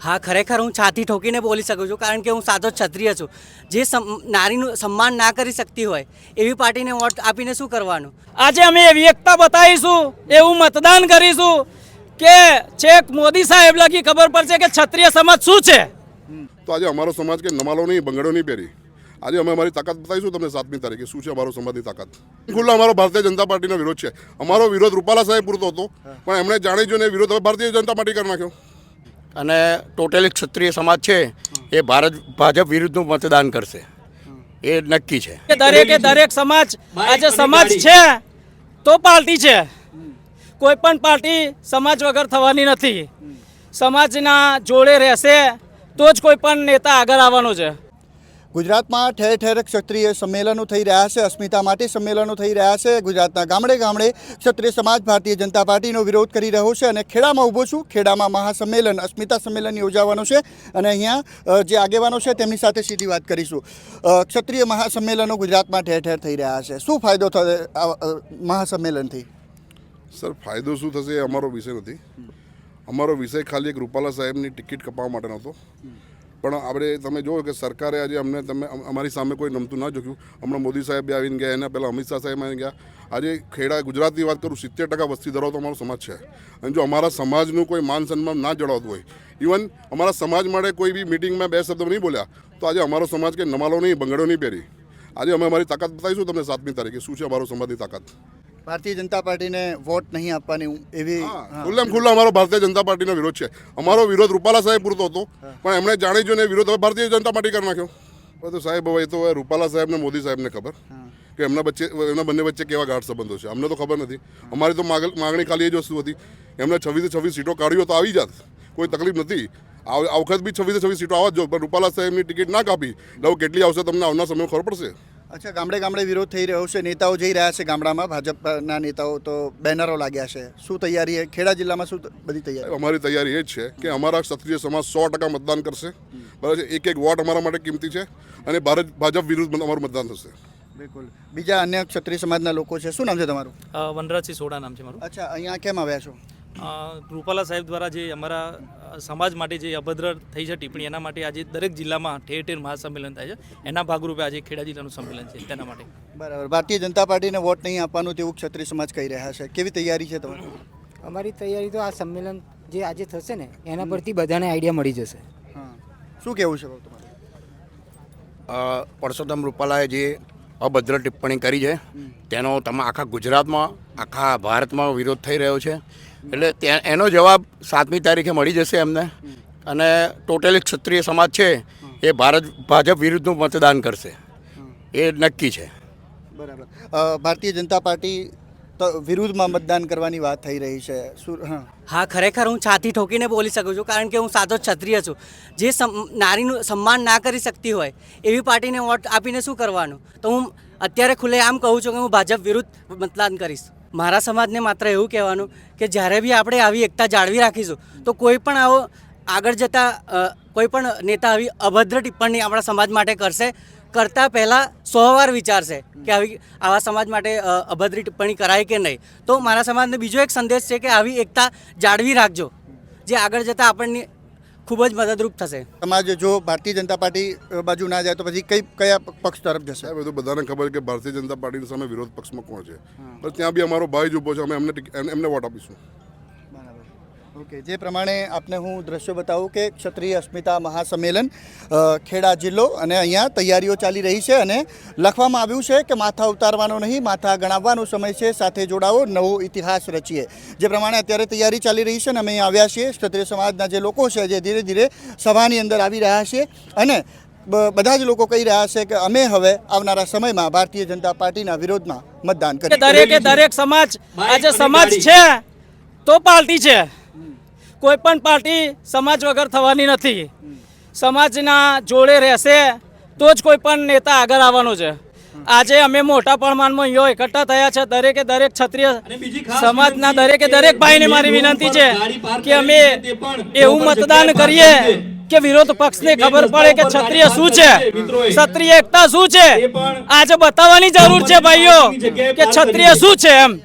હા, ખરેખર હું છાતી ઠોકીને બોલી શકું છું, કારણ કે હું સાચો ક્ષત્રિય છું. જે નારીનું સન્માન ના કરી શકતી હોય એવી પાર્ટીને વોટ આપીને શું કરવાનું. આજે અમે એવી એકતા બતાવીશું, એવું મતદાન કરીશું કે છેક મોદી સાહેબ લગી ખબર પડશે કે ક્ષત્રિય સમાજ શું છે. તો આજે અમારો સમાજ કે નમાલો નહીં, બંગડો નહીં પહેરી, આજે અમે અમારી તાકાત બતાવીશું તમને 7મી તારીખે શું છે અમારો સમાજની તાકાત. ખુલ્લા અમારો ભારતીય જનતા પાર્ટીનો વિરોધ છે. અમારો વિરોધ રૂપાલા સાહેબ પૂરતો હતો, પણ એમણે જાણી જોઈને વિરોધ હવે ભારતીય જનતા પાર્ટી કરી નાખ્યો. અને ટોટલી ક્ષત્રિય સમાજ છે એ ભાજપ વિરુદ્ધનું મતદાન કરશે, એ નક્કી છે. દરેક સમાજ આજે સમાજ છે તો પાર્ટી છે. કોઈ પણ પાર્ટી સમાજ વગર થવાની નથી. સમાજના જોડે રહેશે તો જ કોઈ પણ નેતા આગળ આવવાનો છે. ગુજરાતમાં ઠેર ઠેર ક્ષત્રિય સંમેલનો થઈ રહ્યા છે, અસ્મિતા માટે સંમેલનો થઈ રહ્યા છે. ગુજરાતના ગામડે ગામડે ક્ષત્રિય સમાજ ભારતીય જનતા પાર્ટીનો વિરોધ કરી રહ્યો છે અને ખેડામાં ઊભો છું. ખેડામાં મહાસંમેલન, અસ્મિતા સંમેલન યોજાવાનો છે અને અહીંયા જે આગેવાનો છે તેમની સાથે સીધી વાત કરીશું. ક્ષત્રિય મહાસંમેલનો ગુજરાતમાં ઠેર ઠેર થઈ રહ્યા છે, શું ફાયદો થશે મહાસંમેલનથી? સર, ફાયદો શું થશે એ અમારો વિષય નથી. અમારો વિષય ખાલી એક રૂપાલા સાહેબની ટિકિટ કપાવવા માટેનો હતો. પણ આપણે તમે જુઓ કે સરકારે આજે અમારી સામે કોઈ નમતું ના જોયું. હમણાં મોદી સાહેબ આવીને ગયા, એના પહેલાં અમિત શાહ સાહેબ આવીને ગયા. આજે ખેડા ગુજરાતની વાત કરું, 70% વસ્તી ધરાવતો અમારો સમાજ છે. અને જો અમારા સમાજનું કોઈ માન સન્માન ના જળવાતું હોય, ઇવન અમારા સમાજ માટે કોઈ બી મિટિંગમાં 2 શબ્દ નહીં બોલ્યા, તો આજે અમારો સમાજ કે નમાલો નહીં, બંગડો નહીં પહેરી, આજે અમે અમારી તાકાત બતાવીશું તમને 7મી તારીખે શું છે અમારો સમાજની તાકાત. ભારતીય જનતા પાર્ટીને વોટ નહીં આપવાની એવી ખુલ્લા અમારો ભારતીય જનતા પાર્ટીનો વિરોધ છે. અમારો વિરોધ રૂપાલા સાહેબ પૂરતો હતો, પણ એમણે જાણી જોઈને વિરોધ હવે ભારતીય જનતા પાર્ટી કરી નાખ્યો. તો સાહેબ હવે એ તો રૂપાલા સાહેબ ને મોદી સાહેબને ખબર કે એમના બંને વચ્ચે કેવા ગાઢ સંબંધો છે. અમને તો ખબર નથી. અમારી તો માગણી ખાલી એ જ વસ્તુ હતી, એમને 26 સીટો કાઢ્યો તો આવી જાત, કોઈ તકલીફ નથી. આ વખત બી 26 સીટો આવવા જ જો, પણ રૂપાલા સાહેબની ટિકિટ ના કાપી એટલે કેટલી આવશે તમને આવનાર સમયમાં ખબર પડશે. અચ્છા, ગામડે ગામડે વિરોધ થઈ રહ્યો છે, નેતાઓ જઈ રહ્યા છે ગામડામાં, ભાજપના નેતાઓ તો બેનરો લાગ્યા છે. શું તૈયારી છે ખેડા જિલ્લામાં? શું બધી તૈયારી? અમારી તૈયારી એ જ છે કે અમારા ક્ષત્રિય સમાજ 100% મતદાન કરશે. બરાબર છે, એક વોટ અમારા માટે કિંમતી છે અને ભાજપ વિરુદ્ધ અમારું મતદાન થશે. બિલકુલ. બીજા અન્ય ક્ષત્રિય સમાજના લોકો છે. શું નામ છે તમારું? વનરાજસિંહ સોડા નામ છે મારું. અચ્છા, અહીંયા કેમ આવ્યા છો? રૂપાલા સાહેબ દ્વારા જે અમારા સમાજ માટે જે અભદ્ર થઈ છે ટિપ્પણી, એના માટે આજે દરેક જિલ્લામાં ઠેર ઠેર મહાસંમેલન થાય છે. એના ભાગરૂપે આજે ખેડા જિલ્લાનું સંમેલન છે તેના માટે. બરાબર. ભારતીય જનતા પાર્ટીને વોટ નહીં આપવાનું તેવું ક્ષત્રિય સમાજ કહી રહ્યા છે. કેવી તૈયારી છે તમારી? અમારી તૈયારી તો આ સંમેલન જે આજે થશે ને એના પરથી બધાને આઈડિયા મળી જશે. હા, શું કહેવું છે તમારું? પરસોત્તમ રૂપાલાએ જે અભદ્ર ટિપ્પણી કરી છે તેનો આખા ગુજરાતમાં, આખા ભારતમાં વિરોધ થઈ રહ્યો છે. એટલે એનો જવાબ 7મી તારીખે મળી જશે એમને. અને ટોટલી ક્ષત્રિય સમાજ છે એ ભાજપ વિરુદ્ધનું મતદાન કરશે, એ નક્કી છે. બરાબર. ભારતીય જનતા પાર્ટી વિરુદ્ધમાં મતદાન કરવાની વાત થઈ રહી છે. હા, ખરેખર હું છાતી ઠોકીને બોલી શકું છું, કારણ કે હું સાચો ક્ષત્રિય છું. જે નારીનું સન્માન ના કરી શકતી હોય એવી પાર્ટીને વોટ આપીને શું કરવાનું. તો હું અત્યારે ખુલ્લેઆમ કહું છું કે હું ભાજપ વિરુદ્ધ મતદાન કરીશ. મારા સમાજને માત્ર એવું કહેવાનું કે જ્યારે બી આપણે આવી એકતા જાળવી રાખીશું તો કોઈ પણ આવો આગળ જતાં કોઈ પણ નેતા આવી અભદ્ર ટિપ્પણી આપણા સમાજ માટે કરતાં પહેલાં 100 વાર વિચારશે કે આવા સમાજ માટે અભદ્ર ટિપ્પણી કરાય કે નહીં. તો મારા સમાજને બીજો એક સંદેશ છે કે આવી એકતા જાળવી રાખજો, જે આગળ જતાં આપણને ખૂબ જ મદદરૂપ થશે. સમાજ જો ભારતીય જનતા પાર્ટી બાજુ ના જાય તો પછી કયા પક્ષ તરફ જશે? બધું બધાને ખબર કે ભારતીય જનતા પાર્ટીની સામે વિરોધ પક્ષમાં કોણ છે, પણ ત્યાં બી અમારો ભાઈ જ ઊભો છે. અમે એમને વોટ આપીશું. ઓકે, જે પ્રમાણે આપને હું દ્રશ્યો બતાવું કે ક્ષત્રિય અસ્મિતા મહાસંમેલન ખેડા જિલ્લો, અને અહીંયા તૈયારીઓ ચાલી રહી છે અને લખવામાં આવ્યું છે કે માથા ઉતારવાનો નહીં, માથા ગણાવવાનો સમય છે, સાથે જોડાવો, નવો ઇતિહાસ રચીએ. જે પ્રમાણે અત્યારે તૈયારી ચાલી રહી છે અને અમે અહીંયા આવ્યા છીએ. ક્ષત્રિય સમાજના જે લોકો છે જે ધીરે ધીરે સભાની અંદર આવી રહ્યા છે અને બધા જ લોકો કહી રહ્યા છે કે અમે હવે આવનારા સમયમાં ભારતીય જનતા પાર્ટીના વિરોધમાં મતદાન કરીએ. દરેક સમાજ આજે સમાજ છે તો પાર્ટી છે. કોઈ પણ પાર્ટી સમાજ વગર થવાની નથી. સમાજના જોડે રહેશે તો જ કોઈ પણ નેતા આગળ આવવાનો છે. આજે અમે મોટા પ્રમાણમાં અહીંયા એકઠા થયા છે. દરેક ક્ષત્રિય સમાજના દરેક ભાઈને મારી વિનંતી છે કે અમે એવું મતદાન કરીએ કે વિરોધ પક્ષને ખબર પડે કે ક્ષત્રિય શું છે, ક્ષત્રિય એકતા શું છે. આજે બતાવવાની જરૂર છે ભાઈઓ કે ક્ષત્રિય શું છે એમ.